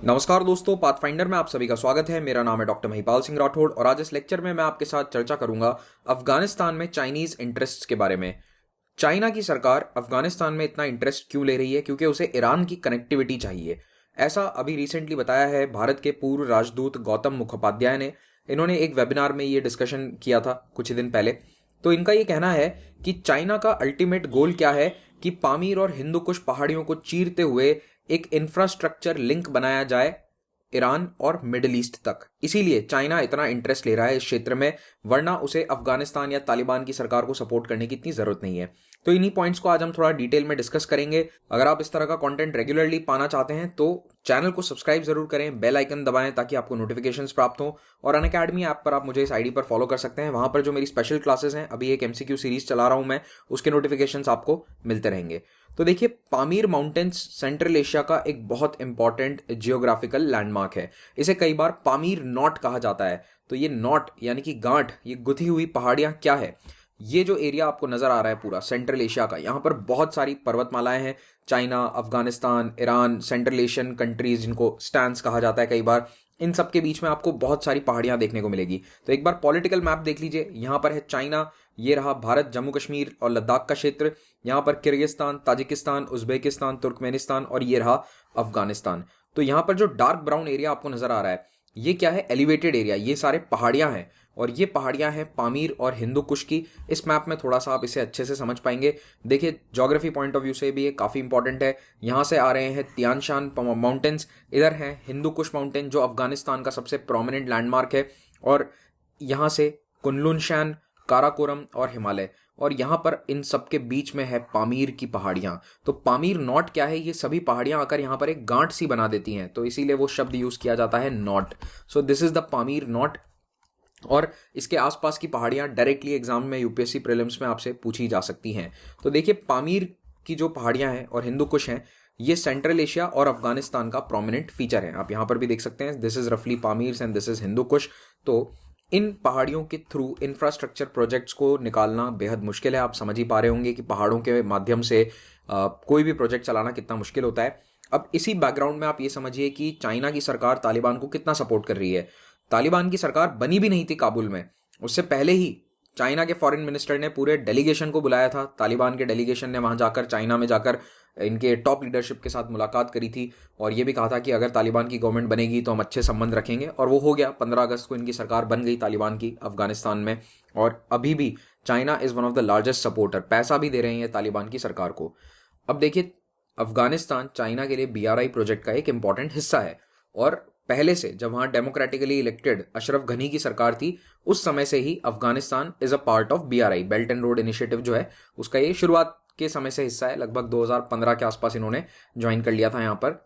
नमस्कार दोस्तों, पाथफाइंडर में आप सभी का स्वागत है। मेरा नाम है डॉक्टर महिपाल सिंह राठौड़ और आज इस लेक्चर में मैं आपके साथ चर्चा करूंगा अफगानिस्तान में चाइनीज इंटरेस्ट्स के बारे में। चाइना की सरकार अफगानिस्तान में इतना इंटरेस्ट क्यों ले रही है? क्योंकि उसे ईरान की कनेक्टिविटी चाहिए। ऐसा अभी रिसेंटली बताया है भारत के पूर्व राजदूत गौतम मुखोपाध्याय ने। इन्होंने एक वेबिनार में ये डिस्कशन किया था कुछ ही दिन पहले। तो इनका ये कहना है कि चाइना का अल्टीमेट गोल क्या है कि पामीर और हिंदू कुश पहाड़ियों को चीरते हुए एक इंफ्रास्ट्रक्चर लिंक बनाया जाए ईरान और मिडिल ईस्ट तक। इसीलिए चाइना इतना इंटरेस्ट ले रहा है इस क्षेत्र में, वरना उसे अफगानिस्तान या तालिबान की सरकार को सपोर्ट करने की इतनी जरूरत नहीं है। तो इन्हीं पॉइंट्स को आज हम थोड़ा डिटेल में डिस्कस करेंगे। अगर आप इस तरह का कंटेंट रेगुलरली पाना चाहते हैं तो चैनल को सब्सक्राइब जरूर करें, बेल आइकन दबाएं ताकि आपको नोटिफिकेशंस प्राप्त हो। और अनअकैडमी ऐप पर आप मुझे इस आईडी पर फॉलो कर सकते हैं। वहां पर जो मेरी स्पेशल क्लासेस हैं, अभी एक एमसीक्यू सीरीज चला रहा हूं मैं, उसके नोटिफिकेशंस आपको मिलते रहेंगे। तो देखिए, पामीर माउंटेन्स सेंट्रल एशिया का एक बहुत इंपॉर्टेंट जियोग्राफिकल लैंडमार्क है। इसे कई बार पामीर नॉट कहा जाता है। तो ये नॉट यानी कि गांठ, ये गुथी हुई पहाड़ियां क्या है? ये जो एरिया आपको नजर आ रहा है पूरा सेंट्रल एशिया का, यहाँ पर बहुत सारी पर्वतमालाएं हैं। China, Afghanistan, Iran, central Asian countries जिनको स्टैंस कहा जाता है कई बार, इन सब के बीच में आपको बहुत सारी पहाड़ियां देखने को मिलेगी। तो एक बार पॉलिटिकल मैप देख लीजिए। यहाँ पर है चाइना, ये रहा भारत, जम्मू कश्मीर और लद्दाख का क्षेत्र। यहाँ पर किर्गिस्तान, ताजिकिस्तान, उज्बेकिस्तान, तुर्कमेनिस्तान और ये रहा अफगानिस्तान। तो यहाँ पर जो डार्क ब्राउन एरिया आपको नजर आ रहा है, ये क्या है? Elevated area. ये सारे पहाड़ियां हैं और ये पहाड़ियां हैं पामीर और हिंदू कुश की। इस मैप में थोड़ा सा आप इसे अच्छे से समझ पाएंगे। देखिए, ज्योग्राफी पॉइंट ऑफ व्यू से भी ये काफी इंपॉर्टेंट है। यहाँ से आ रहे हैं तियान शान माउंटेन्स, इधर है हिंदू कुश माउंटेन जो अफगानिस्तान का सबसे प्रोमिनेंट लैंडमार्क है, और यहाँ से कुनलुन शैन, काराकोरम और हिमालय, और यहाँ पर इन सब के बीच में है पामीर की पहाड़ियां। तो पामीर नॉट क्या है? ये सभी पहाड़ियां आकर यहाँ पर एक गांठ सी बना देती हैं, तो इसीलिए वो शब्द यूज किया जाता है not. So this is the Pamir not. और इसके आसपास की पहाड़ियां डायरेक्टली एग्जाम में, यूपीएससी प्रीलिम्स में आपसे पूछी जा सकती हैं। तो देखिए, पामीर की जो पहाड़ियां हैं और हिंदू कुश हैं, ये सेंट्रल एशिया और अफगानिस्तान का प्रोमिनेंट फीचर है। आप यहां पर भी देख सकते हैं, दिस इज रफली Pamir and this is Hindu Kush. तो इन पहाड़ियों के थ्रू इंफ्रास्ट्रक्चर प्रोजेक्ट्स को निकालना बेहद मुश्किल है। आप समझ ही पा रहे होंगे कि पहाड़ों के माध्यम से कोई भी प्रोजेक्ट चलाना कितना मुश्किल होता है। अब इसी बैकग्राउंड में आप ये समझिए कि चाइना की सरकार तालिबान को कितना सपोर्ट कर रही है। तालिबान की सरकार बनी भी नहीं थी काबुल में, उससे पहले ही चाइना के फॉरेन मिनिस्टर ने पूरे डेलीगेशन को बुलाया था। तालिबान के डेलीगेशन ने वहां जाकर, चाइना में जाकर, इनके टॉप लीडरशिप के साथ मुलाकात करी थी और ये भी कहा था कि अगर तालिबान की गवर्नमेंट बनेगी तो हम अच्छे संबंध रखेंगे। और वो हो गया। 15 अगस्त को इनकी सरकार बन गई तालिबान की अफगानिस्तान में। और अभी भी China is one of the largest supporter, पैसा भी दे रहे हैं तालिबान की सरकार को। अब देखिए, अफगानिस्तान चाइना के लिए बीआरआई प्रोजेक्ट का एक इंपॉर्टेंट हिस्सा है। और पहले से, जब वहां डेमोक्रेटिकली इलेक्टेड अशरफ घनी की सरकार थी, उस समय से ही Afghanistan is a part of BRI, belt and road initiative जो है उसका ये शुरुआत के समय से हिस्सा है। लगभग 2015 के आसपास इन्होंने ज्वाइन कर लिया था यहाँ पर।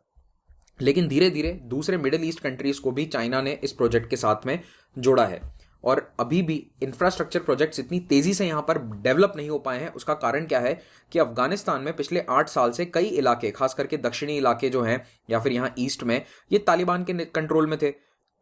लेकिन धीरे धीरे दूसरे मिडिल ईस्ट कंट्रीज को भी चाइना ने इस प्रोजेक्ट के साथ में जोड़ा है। और अभी भी इंफ्रास्ट्रक्चर प्रोजेक्ट्स इतनी तेजी से यहाँ पर डेवलप नहीं हो पाए हैं। उसका कारण क्या है कि अफगानिस्तान में पिछले 8 साल से कई इलाके, खास करके दक्षिणी इलाके जो हैं या फिर यहाँ ईस्ट में, ये तालिबान के कंट्रोल में थे।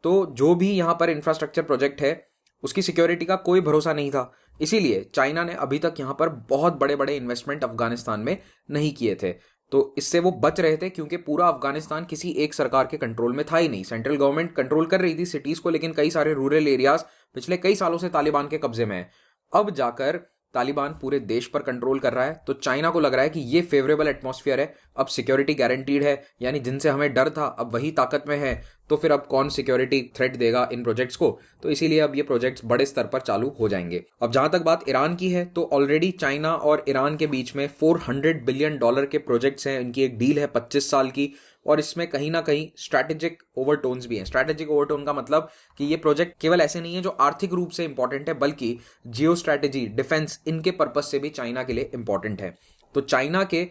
तो जो भी यहाँ पर इंफ्रास्ट्रक्चर प्रोजेक्ट है उसकी सिक्योरिटी का कोई भरोसा नहीं था। इसीलिए चाइना ने अभी तक यहाँ पर बहुत बड़े बड़े इन्वेस्टमेंट अफगानिस्तान में नहीं किए थे। तो इससे वो बच रहे थे क्योंकि पूरा अफगानिस्तान किसी एक सरकार के कंट्रोल में था ही नहीं। सेंट्रल गवर्नमेंट कंट्रोल कर रही थी सिटीज को, लेकिन कई सारे रूरल एरियाज पिछले कई सालों से तालिबान के कब्जे में है। अब जाकर तालिबान पूरे देश पर कंट्रोल कर रहा है, तो चाइना को लग रहा है कि ये फेवरेबल एटमॉस्फेयर है, अब सिक्योरिटी गारंटीड है, यानी जिनसे हमें डर था अब वही ताकत में है, तो फिर अब कौन सिक्योरिटी थ्रेट देगा इन प्रोजेक्ट्स को? तो इसीलिए अब ये प्रोजेक्ट्स बड़े स्तर पर चालू हो जाएंगे। अब जहां तक बात ईरान की है, तो ऑलरेडी चाइना और ईरान के बीच में $400 बिलियन के प्रोजेक्ट्स हैं। इनकी एक डील है 25 साल की, और इसमें कहीं ना कहीं स्ट्रैटेजिक ओवरटोन्स भी हैं। स्ट्रैटेजिक ओवरटोन का मतलब कि ये प्रोजेक्ट केवल ऐसे नहीं है जो आर्थिक रूप से इंपॉर्टेंट है, बल्कि जियो स्ट्रैटेजी, डिफेंस, इनके पर्पज से भी चाइना के लिए इंपॉर्टेंट है। तो चाइना के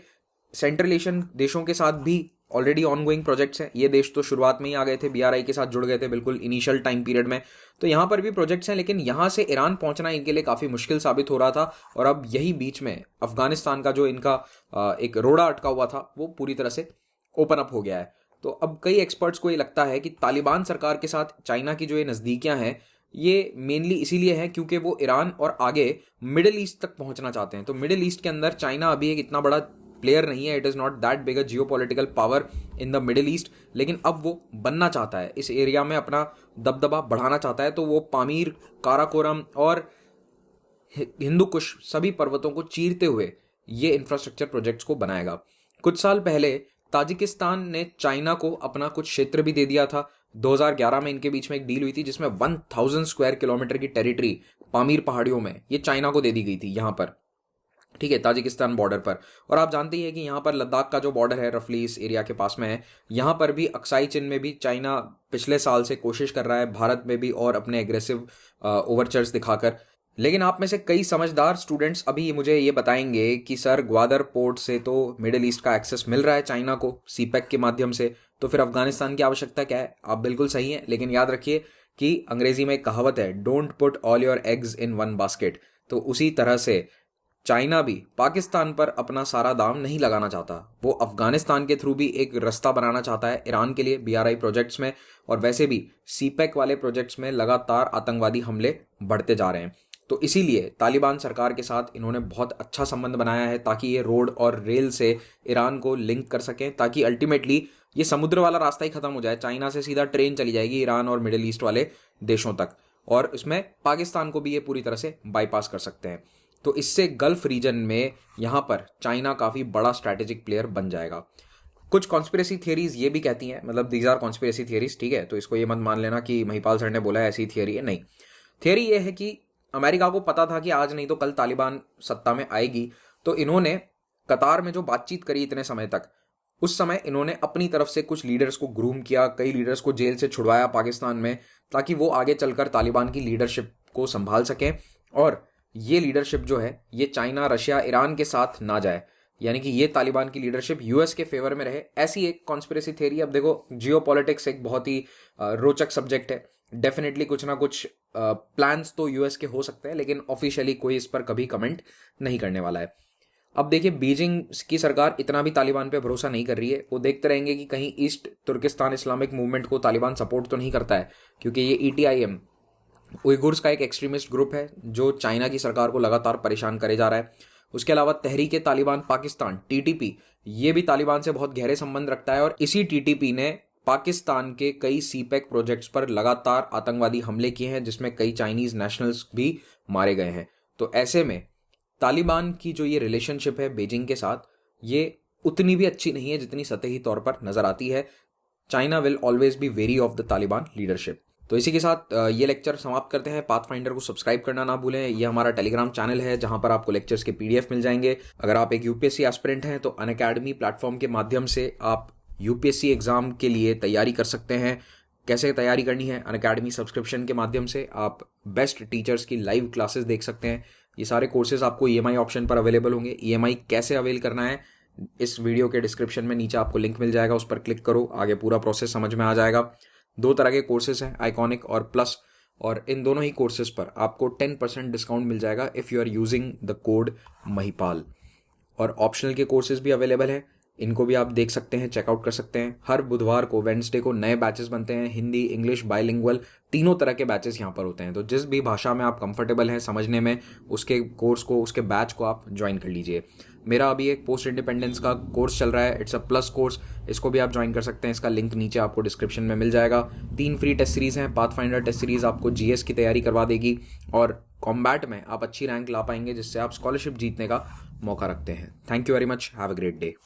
सेंट्रल एशियन देशों के साथ भी ऑलरेडी ऑनगोइंग प्रोजेक्ट्स हैं। ये देश तो शुरुआत में ही आ गए थे, बीआरआई के साथ जुड़ गए थे बिल्कुल इनिशियल टाइम पीरियड में। तो यहाँ पर भी प्रोजेक्ट्स हैं, लेकिन यहाँ से ईरान पहुंचना इनके लिए काफी मुश्किल साबित हो रहा था। और अब यही बीच में अफगानिस्तान का जो इनका एक रोड़ा अटका हुआ था, वो पूरी तरह से ओपन अप हो गया है। तो अब कई एक्सपर्ट्स को ये लगता है कि तालिबान सरकार के साथ चाइना की जो ये नज़दीकियां हैं, ये मेनली इसीलिए है क्योंकि वो ईरान और आगे मिडिल ईस्ट तक पहुंचना चाहते हैं। तो मिडिल ईस्ट के अंदर चाइना अभी एक इतना बड़ा प्लेयर नहीं है, it is not that big a geopolitical power in the middle east, लेकिन अब वो बनना चाहता है, इस एरिया में अपना दबदबा बढ़ाना चाहता है। तो वो पामीर, काराकोरम और हिंदू कुश सभी पर्वतों को चीरते हुए ये इंफ्रास्ट्रक्चर प्रोजेक्ट्स को बनाएगा। कुछ साल पहले ताजिकिस्तान ने चाइना को अपना कुछ क्षेत्र भी दे दिया था। 2011 में इनके बीच में एक डील हुई थी जिसमें 1000 स्क्वायर किलोमीटर की टेरिटरी पामीर पहाड़ियों में ये चाइना को दे दी गई थी, यहाँ पर, ठीक है, ताजिकिस्तान बॉर्डर पर। और आप जानते ही हैं कि यहाँ पर लद्दाख का जो बॉर्डर है रफली इस एरिया के पास में है। यहाँ पर भी अक्साई चिन में भी चाइना पिछले साल से कोशिश कर रहा है, भारत में भी, और अपने एग्रेसिव ओवरचर्स दिखाकर। लेकिन आप में से कई समझदार स्टूडेंट्स अभी मुझे ये बताएंगे कि सर ग्वादर पोर्ट से तो मिडिल ईस्ट का एक्सेस मिल रहा है चाइना को सीपैक के माध्यम से, तो फिर अफगानिस्तान की आवश्यकता क्या है? आप बिल्कुल सही हैं, लेकिन याद रखिए कि अंग्रेजी में एक कहावत है, don't put all your eggs in one basket. तो उसी तरह से चाइना भी पाकिस्तान पर अपना सारा दाम नहीं लगाना चाहता, वो अफगानिस्तान के थ्रू भी एक रास्ता बनाना चाहता है ईरान के लिए BRI प्रोजेक्ट्स में। और वैसे भी सीपैक वाले प्रोजेक्ट्स में लगातार आतंकवादी हमले बढ़ते जा रहे हैं। तो इसीलिए तालिबान सरकार के साथ इन्होंने बहुत अच्छा संबंध बनाया है ताकि ये रोड और रेल से ईरान को लिंक कर सकें, ताकि अल्टीमेटली ये समुद्र वाला रास्ता ही खत्म हो जाए, चाइना से सीधा ट्रेन चली जाएगी ईरान और मिडिल ईस्ट वाले देशों तक, और इसमें पाकिस्तान को भी ये पूरी तरह से बाईपास कर सकते हैं। तो इससे गल्फ रीजन में यहाँ पर चाइना काफ़ी बड़ा स्ट्रैटेजिक प्लेयर बन जाएगा। कुछ कॉन्स्पिरेसी थियरीज ये भी कहती हैं, मतलब दीज आर कॉन्स्पिरेसी थियरीज, ठीक है, तो इसको ये मत मान लेना कि महिपाल सर ने बोला है ऐसी थियरी है, नहीं। थियरी ये है कि अमेरिका को पता था कि आज नहीं तो कल तालिबान सत्ता में आएगी, तो इन्होंने कतार में जो बातचीत करी इतने समय तक, उस समय इन्होंने अपनी तरफ से कुछ लीडर्स को ग्रूम किया, कई लीडर्स को जेल से छुड़वाया पाकिस्तान में, ताकि वो आगे चलकर तालिबान की लीडरशिप को संभाल सकें और ये लीडरशिप जो है ये चाइना, रशिया, ईरान के साथ ना जाए, यानी कि ये तालिबान की लीडरशिप US के फेवर में रहे। ऐसी एक कॉन्स्पिरेसी थ्योरी। अब देखो, जियोपॉलिटिक्स एक बहुत ही रोचक सब्जेक्ट है, डेफिनेटली कुछ ना कुछ प्लान्स तो US के हो सकते हैं, लेकिन ऑफिशियली कोई इस पर कभी कमेंट नहीं करने वाला है। अब देखिए, बीजिंग की सरकार इतना भी तालिबान पे भरोसा नहीं कर रही है। वो देखते रहेंगे कि कहीं ईस्ट तुर्किस्तान इस्लामिक मूवमेंट को तालिबान सपोर्ट तो नहीं करता है, क्योंकि ये ETIM उइगुर्स का एक एक्सट्रीमिस्ट ग्रुप है जो चाइना की सरकार को लगातार परेशान करे जा रहा है। उसके अलावा तहरीक तालिबान पाकिस्तान TTP ये भी तालिबान से बहुत गहरे संबंध रखता है, और इसी TTP ने पाकिस्तान के कई सीपैक प्रोजेक्ट्स पर लगातार आतंकवादी हमले किए हैं, जिसमें कई चाइनीज नेशनल्स भी मारे गए हैं। तो ऐसे में तालिबान की जो ये रिलेशनशिप है बीजिंग के साथ, ये उतनी भी अच्छी नहीं है जितनी सतही तौर पर नजर आती है। China will always be very of the Taliban leadership. तो इसी के साथ ये लेक्चर समाप्त करते हैं। पाथफाइंडर को सब्सक्राइब करना ना भूलें, ये हमारा टेलीग्राम चैनल है जहां पर आपको लेक्चर्स के PDF मिल जाएंगे। अगर आप एक UPSC एस्पिरेंट हैं तो अनअकैडमी प्लेटफॉर्म के माध्यम से आप UPSC एग्जाम के लिए तैयारी कर सकते हैं। कैसे तैयारी करनी है? अनअकैडमी सब्सक्रिप्शन के माध्यम से आप बेस्ट टीचर्स की लाइव क्लासेस देख सकते हैं। ये सारे कोर्सेज आपको EMI ऑप्शन पर अवेलेबल होंगे। EMI कैसे अवेल करना है, इस वीडियो के डिस्क्रिप्शन में नीचे आपको लिंक मिल जाएगा, उस पर क्लिक करो, आगे पूरा प्रोसेस समझ में आ जाएगा। 2 तरह के कोर्सेज हैं, आइकॉनिक और प्लस, और इन दोनों ही कोर्सेज पर आपको 10% डिस्काउंट मिल जाएगा if you are using the code Mahipal. और ऑप्शनल के कोर्सेज भी अवेलेबल हैं, इनको भी आप देख सकते हैं, चेकआउट कर सकते हैं। हर बुधवार को, वेडनेसडे को नए बैचेस बनते हैं, हिंदी, इंग्लिश, बाइलिंगुअल, तीनों तरह के बैचेस यहाँ पर होते हैं। तो जिस भी भाषा में आप कंफर्टेबल हैं समझने में, उसके कोर्स को, उसके बैच को आप ज्वाइन कर लीजिए। मेरा अभी एक पोस्ट इंडिपेंडेंस का कोर्स चल रहा है, इट्स अ प्लस कोर्स, इसको भी आप ज्वाइन कर सकते हैं। इसका लिंक नीचे आपको डिस्क्रिप्शन में मिल जाएगा। 3 फ्री टेस्ट सीरीज हैं। पाथफाइंडर टेस्ट सीरीज आपको GS की तैयारी करवा देगी, और कॉम्बैट में आप अच्छी रैंक ला पाएंगे, जिससे आप स्कॉलरशिप जीतने का मौका रखते हैं। Thank you very much, have a great day.